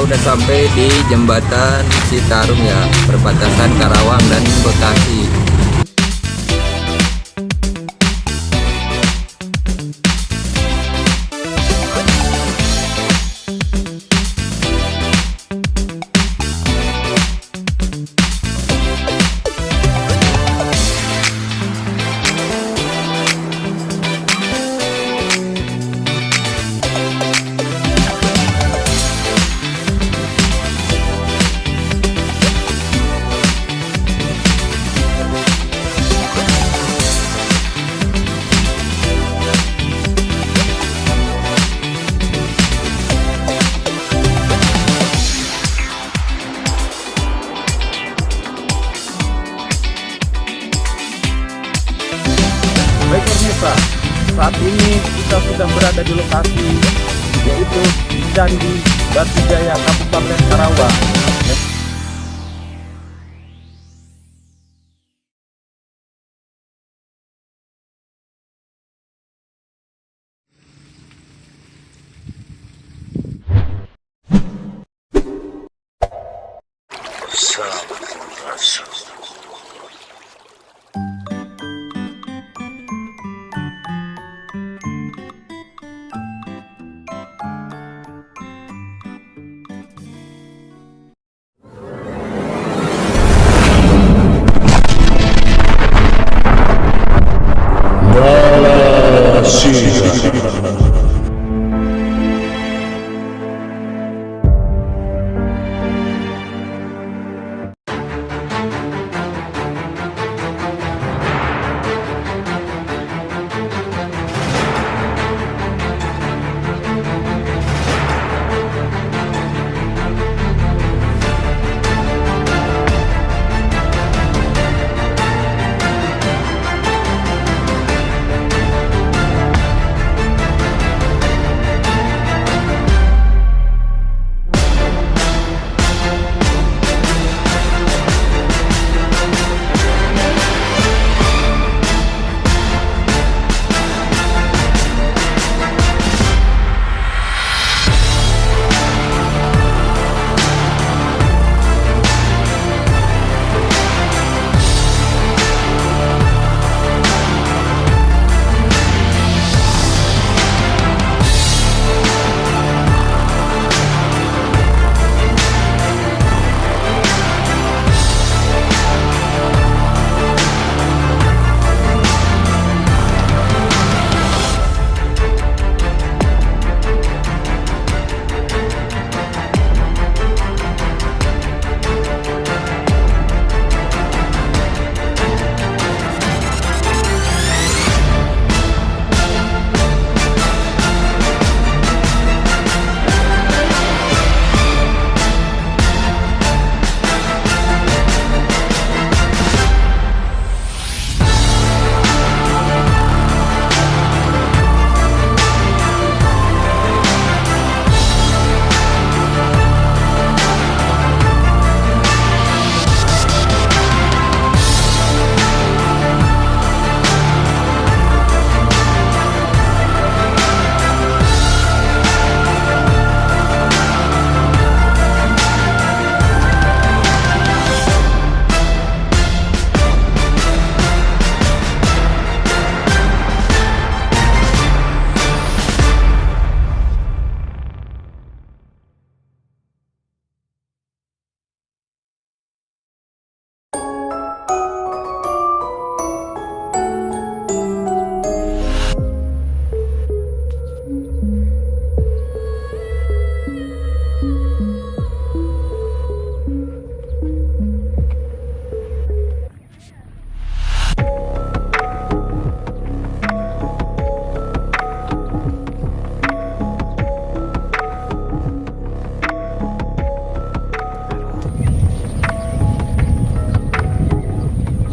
Udah sampai di jembatan Citarum ya, perbatasan Karawang dan Bekasi. Baik pemirsa, saat ini kita sedang berada di lokasi yaitu Candi Batujaya, Kabupaten Karawang.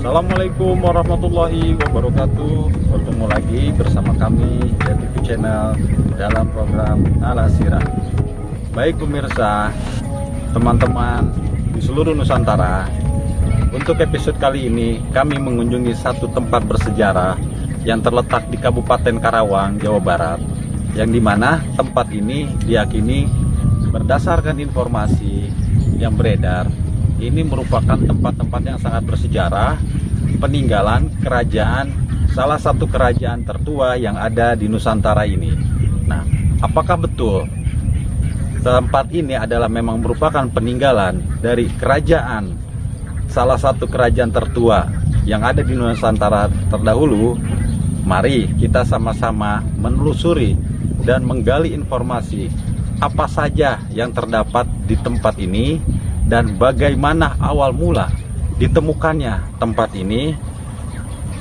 Assalamualaikum warahmatullahi wabarakatuh. Bertemu lagi bersama kami di TV Channel dalam program Alasirah. Baik pemirsa, teman-teman di seluruh Nusantara, untuk episode kali ini kami mengunjungi satu tempat bersejarah yang terletak di Kabupaten Karawang, Jawa Barat, yang dimana tempat ini diyakini berdasarkan informasi yang beredar, ini merupakan tempat-tempat yang sangat bersejarah, peninggalan kerajaan, salah satu kerajaan tertua yang ada di Nusantara ini. Nah, apakah betul tempat ini adalah memang merupakan peninggalan dari kerajaan, salah satu kerajaan tertua yang ada di Nusantara terdahulu? Mari kita sama-sama menelusuri dan menggali informasi apa saja yang terdapat di tempat ini dan bagaimana awal mula ditemukannya tempat ini,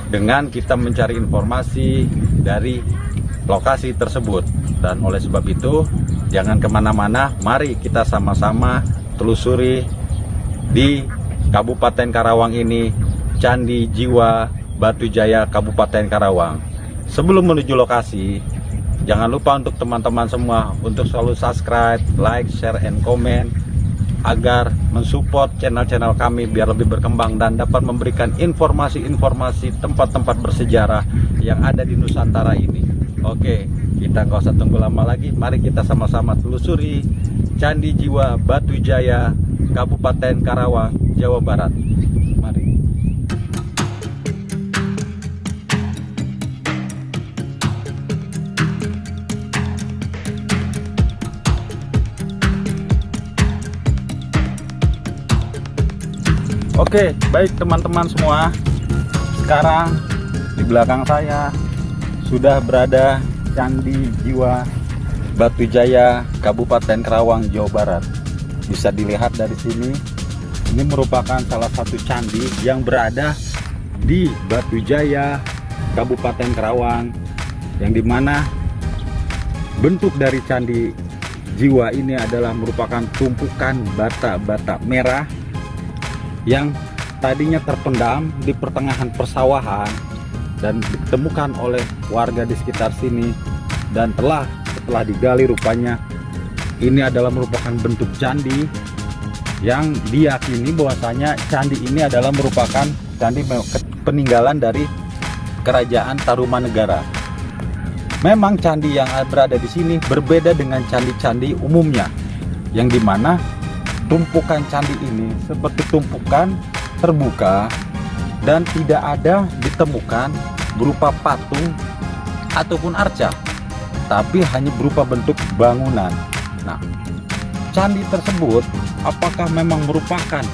dengan kita mencari informasi dari lokasi tersebut. Dan oleh sebab itu, jangan kemana-mana, mari kita sama-sama telusuri di Kabupaten Karawang ini, Candi Jiwa Batujaya Kabupaten Karawang. Sebelum menuju lokasi, jangan lupa untuk teman-teman semua untuk selalu subscribe, like, share, and comment agar mensupport channel-channel kami biar lebih berkembang dan dapat memberikan informasi-informasi tempat-tempat bersejarah yang ada di Nusantara ini. Oke, kita nggak usah tunggu lama lagi, mari kita sama-sama telusuri Candi Jiwa Batujaya Kabupaten Karawang, Jawa Barat. Mari. Oke, baik teman-teman semua. Sekarang di belakang saya sudah berada Candi Jiwa Batujaya Kabupaten Karawang, Jawa Barat. Bisa dilihat dari sini, ini merupakan salah satu candi yang berada di Batujaya Kabupaten Karawang, yang dimana bentuk dari Candi Jiwa ini adalah merupakan tumpukan bata-bata merah yang tadinya terpendam di pertengahan persawahan dan ditemukan oleh warga di sekitar sini, dan setelah digali rupanya ini adalah merupakan bentuk candi yang diyakini bahwasanya candi ini adalah merupakan candi peninggalan dari Kerajaan Tarumanegara. Memang candi yang berada di sini berbeda dengan candi-candi umumnya, yang dimana tumpukan candi ini seperti tumpukan terbuka dan tidak ada ditemukan berupa patung ataupun arca, tapi hanya berupa bentuk bangunan. Nah, candi tersebut apakah memang merupakan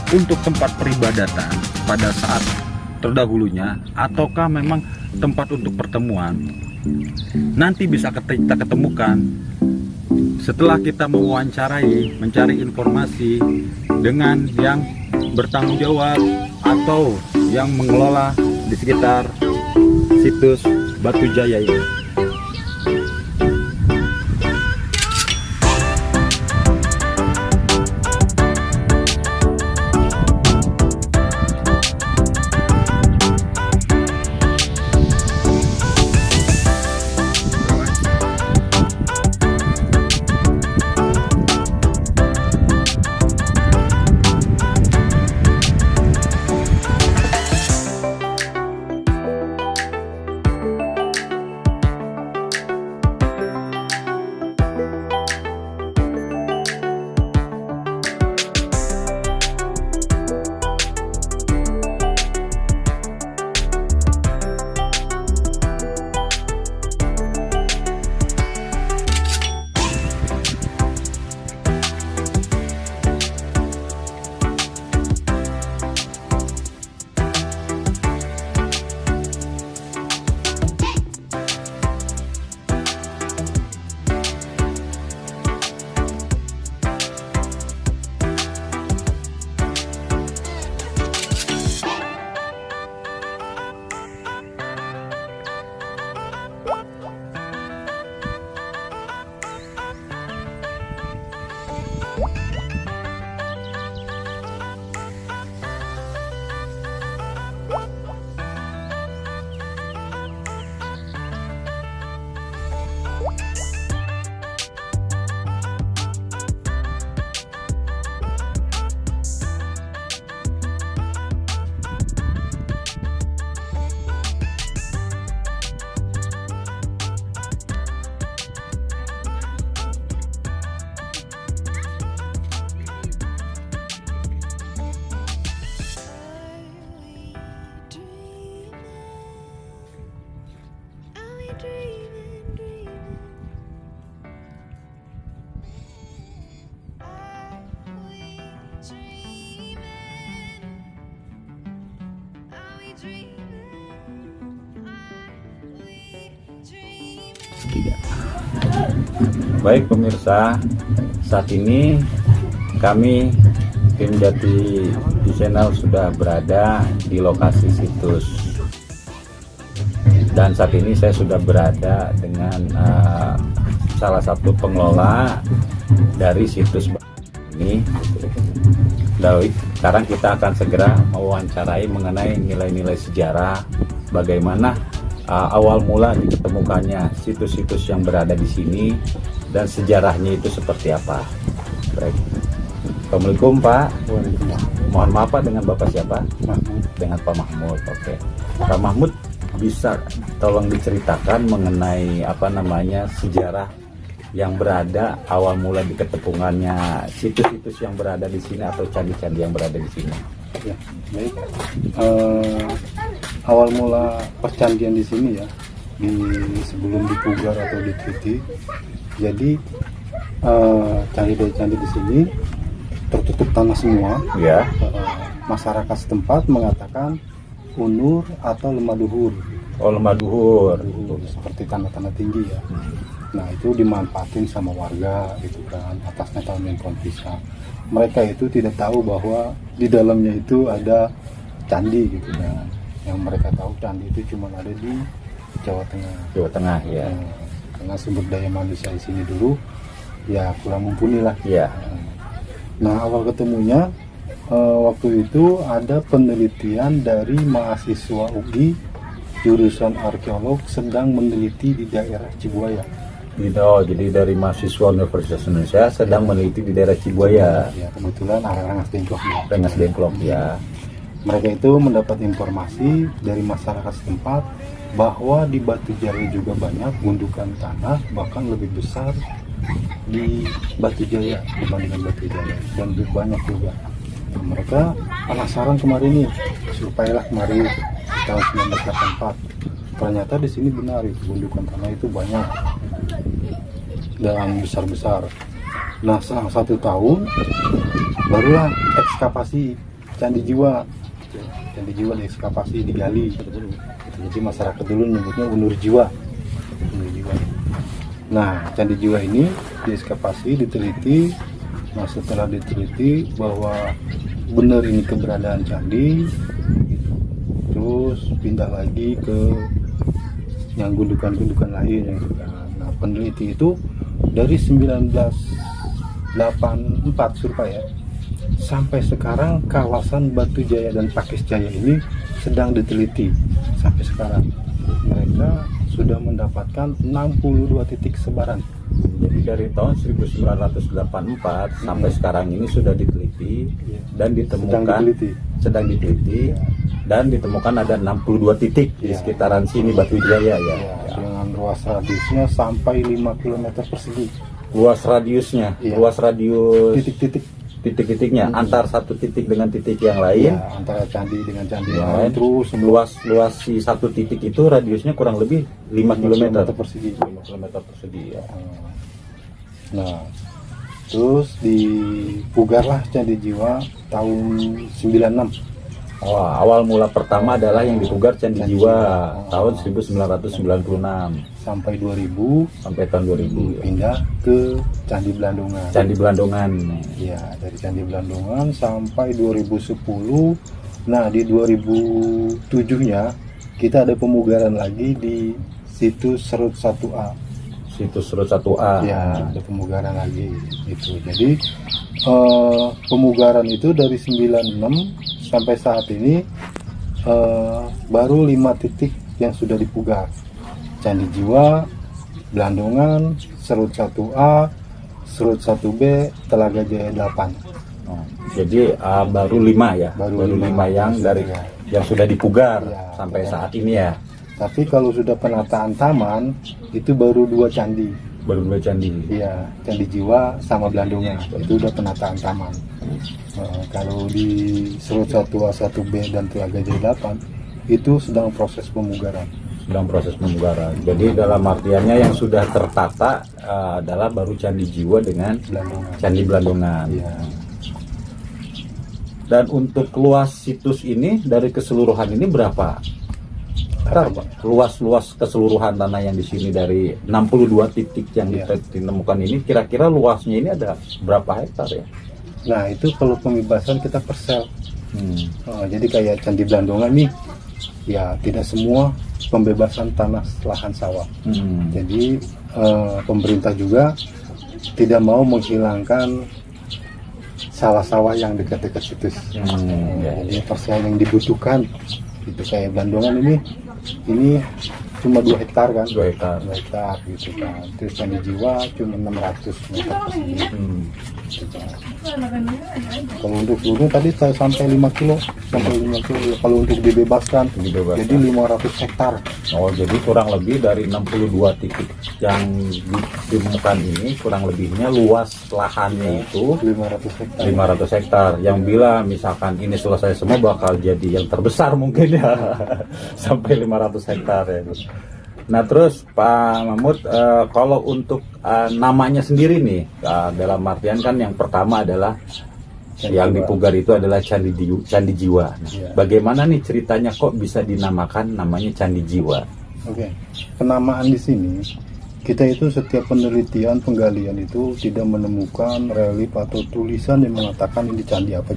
untuk tempat peribadatan pada saat terdahulunya, ataukah memang tempat untuk pertemuan? Nanti bisa kita ketemukan setelah kita mewawancarai, mencari informasi dengan yang bertanggung jawab atau yang mengelola di sekitar situs Batujaya ini. Baik pemirsa, saat ini kami tim Jati Channel sudah berada di lokasi situs, dan saat ini saya sudah berada dengan salah satu pengelola dari situs ini. Sekarang kita akan segera mewawancarai mengenai nilai-nilai sejarah, bagaimana awal mula ditemukannya situs-situs yang berada di sini dan sejarahnya itu seperti apa. Baik. Assalamualaikum Pak. Mohon maaf Pak, dengan Bapak siapa? Mahmud. Dengan Pak Mahmud. Oke. Pak Mahmud, bisa tolong diceritakan mengenai sejarah yang berada awal mula diketepungannya situs-situs yang berada di sini atau candi-candi yang berada di sini. Ya, baik. Awal mula percandian di sini ya, sebelum dipugar atau diteliti. Jadi candi-candi di sini tertutup tanah semua. Ya. Masyarakat setempat mengatakan unur atau lemah luhur. Oh, lemah luhur. Seperti tanah-tanah tinggi ya. Nah, itu dimanfaatin sama warga gitu kan, atasnya tahun pohon pisang. Mereka itu tidak tahu bahwa di dalamnya itu ada candi gitu kan. Yang mereka tahu candi itu cuma ada di Jawa Tengah. Jawa Tengah ya. Karena sumber daya manusia di sini dulu ya kurang mumpuni lah. Ya. Nah, awal ketemunya waktu itu ada penelitian dari mahasiswa UI jurusan arkeolog sedang meneliti di daerah Cibuaya. Jadi dari mahasiswa Universitas Indonesia sedang meneliti di daerah Cibuaya. Ya, kebetulan Rengas Dengklok ya. Rengas Dengklok ya. Mereka itu mendapat informasi dari masyarakat setempat bahwa di Batu Jaya juga banyak gundukan tanah, bahkan lebih besar di Batu Jaya dibandingkan Batu Jaya, dan lebih banyak juga. Mereka penasaran kemarin nih, surveilah kemarin tahun 1984. Ternyata di sini benar itu gundukan tanah itu banyak dan besar-besar. Nah, selang 1 tahun barulah ekskavasi Candi Jiwa. Candi Jiwa diekskavasi, digali. Jadi masyarakat dulu menyebutnya unur jiwa. Nah, Candi Jiwa ini diekskavasi, diteliti. Nah, setelah diteliti bahwa benar ini keberadaan candi, terus pindah lagi ke yang gundukan-gundukan lain. Nah, peneliti itu dari 1984 survei ya, sampai sekarang kawasan Batu Jaya dan Pakis Jaya ini sedang diteliti. Sampai sekarang mereka sudah mendapatkan 62 titik sebaran. Jadi dari tahun 1984 sampai sekarang ini sudah diteliti dan ditemukan sedang diteliti dan ditemukan ada 62 titik di sekitaran sini Batu Jaya ya. Dengan luas radiusnya sampai 5 km persegi. Luas radiusnya, luas radius titik-titiknya antar satu titik dengan titik yang lain. Ya, antara candi dengan candi yang lain. Terus luas si satu titik itu radiusnya kurang lebih 5 km persegi. 5 km persegi ya. Nah, terus dipugarlah Candi Jiwa tahun 96. Awal mula pertama adalah yang dipugar Candi Jiwa tahun 1996 sampai 2000, sampai tahun 2000 pindah ke Candi Blandungan. Candi Blandungan. Ya, dari Candi Blandungan sampai 2010. Nah, di 2007-nya kita ada pemugaran lagi di situs Serut 1A. Situs Serut 1A. Ya, ada pemugaran lagi itu. Jadi pemugaran itu dari 96 sampai saat ini baru 5 titik yang sudah dipugar. Candi Jiwa, Blandungan, Serut 1A, Serut 1B, Telaga Jaya 8. Jadi baru 5 ya. Baru 5 yang dari yang sudah dipugar sampai saat ini ya. Tapi kalau sudah penataan taman itu baru 2 candi. Baru 2 candi. Iya, Candi Jiwa sama Blandungan itu udah penataan taman. Kalau di Serut 1A, 1B dan Telaga Jaya 8 itu sedang proses pemugaran. Jadi dalam artiannya yang sudah tertata adalah baru Candi Jiwa dengan Blandungan. Candi Blandungan. Iya. Dan untuk luas situs ini dari keseluruhan ini berapa? hektar, Pak. Luas keseluruhan tanah yang di sini dari 62 titik yang Iya. ditemukan ini, kira-kira luasnya ini ada berapa hektar ya? Nah itu kalau pembebasan kita persel. Jadi kayak Candi Blandongan nih, ya tidak semua pembebasan tanah lahan sawah. Jadi pemerintah juga tidak mau menghilangkan sawah-sawah yang dekat-dekat situs. Jadi persel yang dibutuhkan itu kayak Blandongan ini cuma 2 hektar kan, 2 hektar. 2 hektar gitu kan. Terus Candi Jiwa cuma 600 meter persegi gitu kan. Kalau untuk seluruh tadi saya sampai 5 kilo sampai 5 kilo. Kalau untuk dibebaskan jadi 500 hektar. Oh, jadi kurang lebih dari 62 titik yang ditemukan ini, kurang lebihnya luas lahannya itu 500 hektar. 500 hektar. Yang bila misalkan ini selesai semua bakal jadi yang terbesar mungkin ya. Sampai 500 hektar ya. Nah terus Pak Mahmud, kalau untuk namanya sendiri nih, dalam artian kan yang pertama adalah Candi yang Jiwa. dipugar itu adalah Candi Jiwa. Nah, Iya. bagaimana nih ceritanya kok bisa dinamakan namanya Candi Jiwa? Oke, penamaan di sini kita itu setiap penelitian penggalian itu tidak menemukan relief atau tulisan yang mengatakan ini candi apa.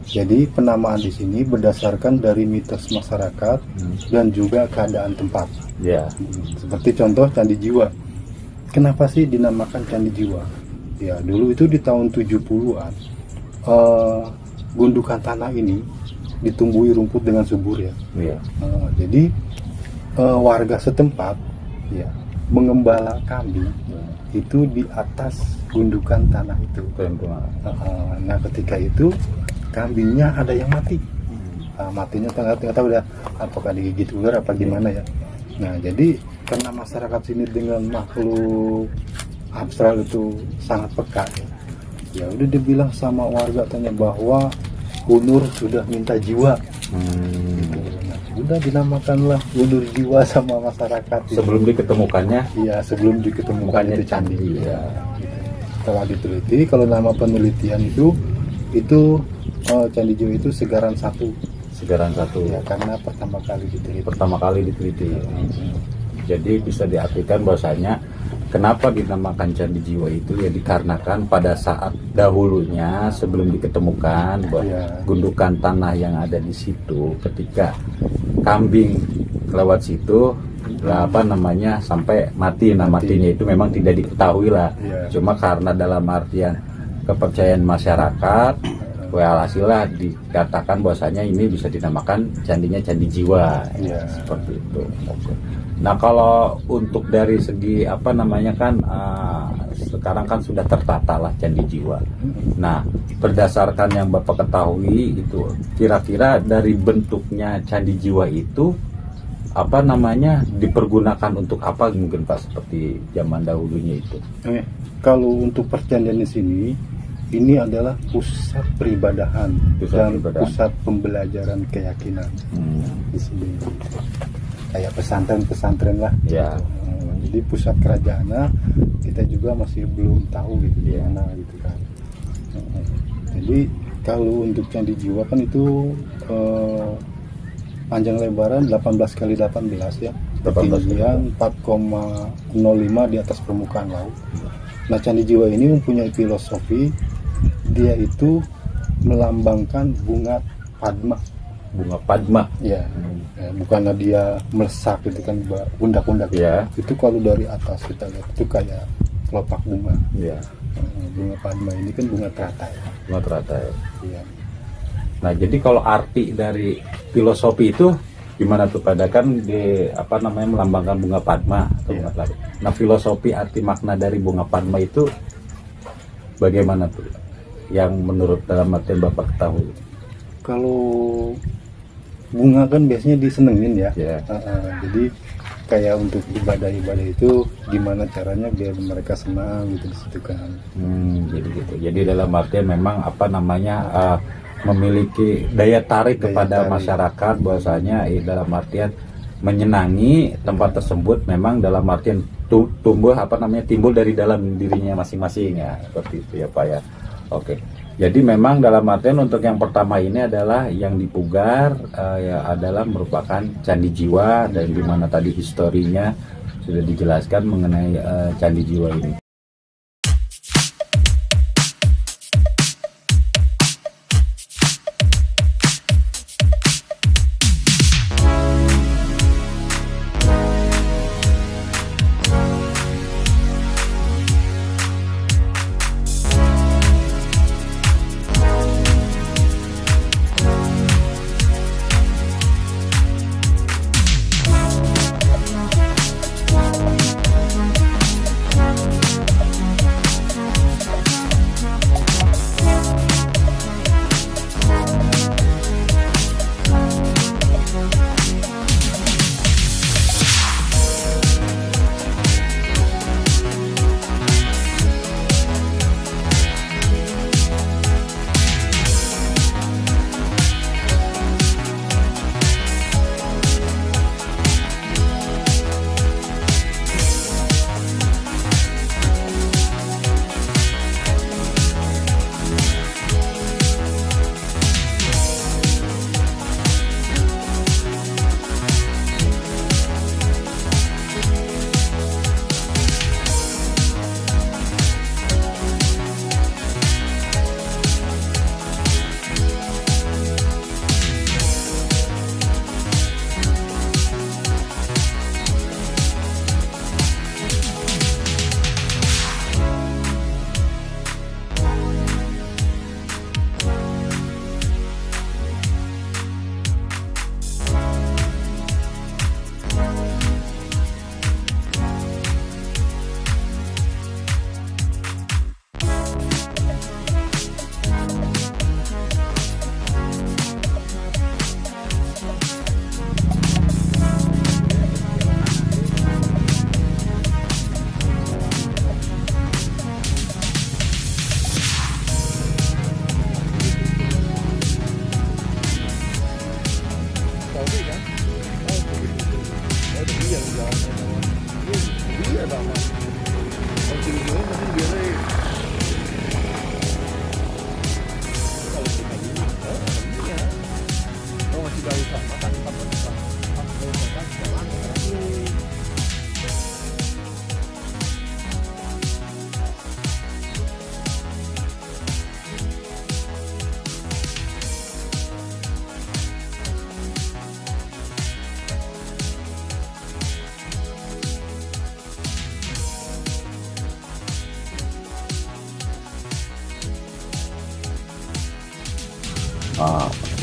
Jadi penamaan di sini berdasarkan dari mitos masyarakat dan juga keadaan tempat. Ya. Seperti contoh Candi Jiwa. Kenapa sih dinamakan Candi Jiwa? Ya dulu itu di tahun 70-an gundukan tanah ini ditumbuhi rumput dengan subur ya. Iya. Jadi warga setempat ya mengembala kambing itu di atas gundukan tanah itu. Nah ketika itu kambingnya ada yang mati. Matinya nggak tahu dah apakah digigit ular apa gimana ya. Nah jadi karena masyarakat sini dengan makhluk abstrak itu sangat peka ya udah dibilang sama warga tanya bahwa Unur sudah minta jiwa. Nah, udah dinamakanlah Unur Jiwa sama masyarakat. Sebelum diketemukannya, iya sebelum diketemukannya itu candi. Ya. Gitu. Setelah diteliti, kalau nama penelitian itu Candi Jiwa itu Segaran Satu. Segaran Satu. Ya karena pertama kali diteliti. Jadi bisa diartikan bahwasanya kenapa dinamakan Candi Jiwa itu ya dikarenakan pada saat dahulunya sebelum diketemukan gundukan tanah yang ada di situ, ketika kambing lewat situ sampai mati. Nah matinya itu memang tidak diketahui lah. Cuma karena dalam artian kepercayaan masyarakat, alhasilnya dikatakan bahwasanya ini bisa dinamakan candinya Candi Jiwa. Seperti itu. Nah kalau untuk dari segi sekarang kan sudah tertata lah Candi Jiwa. Nah berdasarkan yang Bapak ketahui itu, kira-kira dari bentuknya Candi Jiwa itu dipergunakan untuk apa mungkin Pak, seperti zaman dahulunya itu? Kalau untuk percandian di sini, ini adalah pusat peribadahan dan pusat pembelajaran keyakinan di sini. Kayak pesantren-pesantren lah. Ya. Jadi pusat kerajaannya kita juga masih belum tahu gitu di mana gitu kan. Jadi kalau untuk Candi Jiwa kan itu panjang lebaran 18 kali 18 ya. Ketinggian 4,05 di atas permukaan laut. Nah Candi Jiwa ini mempunyai filosofi, dia itu melambangkan bunga Padma. Bunga Padma. Ya, bukannya dia melesak gitu kan pundak-pundak. Ya. Itu kalau dari atas kita lihat itu kayak kelopak bunga. Ya. Bunga Padma ini kan bunga teratai. Bunga teratai. Iya. Nah jadi kalau arti dari filosofi itu gimana tuh, pada kan melambangkan bunga Padma atau bunga teratai. Nah filosofi arti makna dari bunga Padma itu bagaimana tuh? Yang menurut dalam artian Bapak ketahui? Kalau bunga kan biasanya disenengin ya. Jadi kayak untuk ibadah-ibadah itu gimana caranya biar mereka senang gitu di situ kan. Jadi gitu. Jadi dalam artian memang memiliki daya tarik kepada masyarakat, bahwasanya dalam artian menyenangi tempat tersebut memang dalam artian timbul dari dalam dirinya masing-masing ya, seperti itu ya Pak ya. Oke. Jadi memang dalam artian untuk yang pertama ini adalah yang di Pugar ya adalah merupakan Candi Jiwa, dan di mana tadi historinya sudah dijelaskan mengenai Candi Jiwa ini.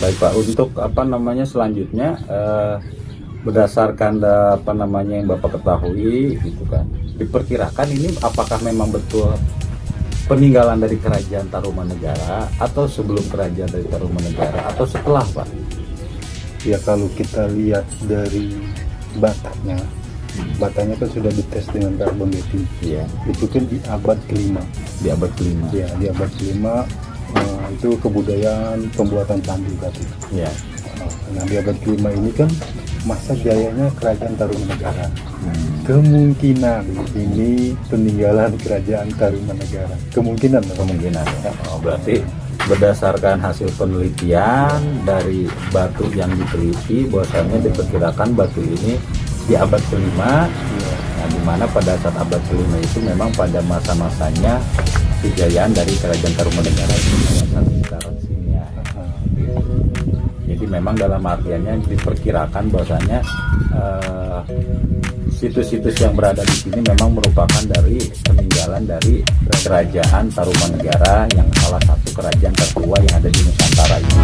Baik Pak, untuk selanjutnya berdasarkan yang Bapak ketahui gitu kan, diperkirakan ini apakah memang betul peninggalan dari Kerajaan Tarumanegara atau sebelum Kerajaan dari Tarumanegara atau setelah Pak? Ya kalau kita lihat dari batanya kan sudah dites dengan karbon dating. Iya. Itu kan di abad kelima. Di abad kelima. Ya, di abad kelima. Itu kebudayaan pembuatan candi berarti. Ya. Nah di abad kelima ini kan masa jayanya Kerajaan Tarumanegara. Kemungkinan ini peninggalan Kerajaan Tarumanegara. Kemungkinan. Berarti berdasarkan hasil penelitian dari batu yang diteliti, bahwasannya diperkirakan batu ini di abad kelima. Nah, di mana pada saat abad kelima itu memang pada masa-masanya kejayaan dari Kerajaan Tarumanegara itu sekarang sini ya. Jadi memang dalam artiannya diperkirakan bahwasanya situs-situs yang berada di sini memang merupakan dari peninggalan dari Kerajaan Tarumanegara yang salah satu kerajaan tertua yang ada di Nusantara ini.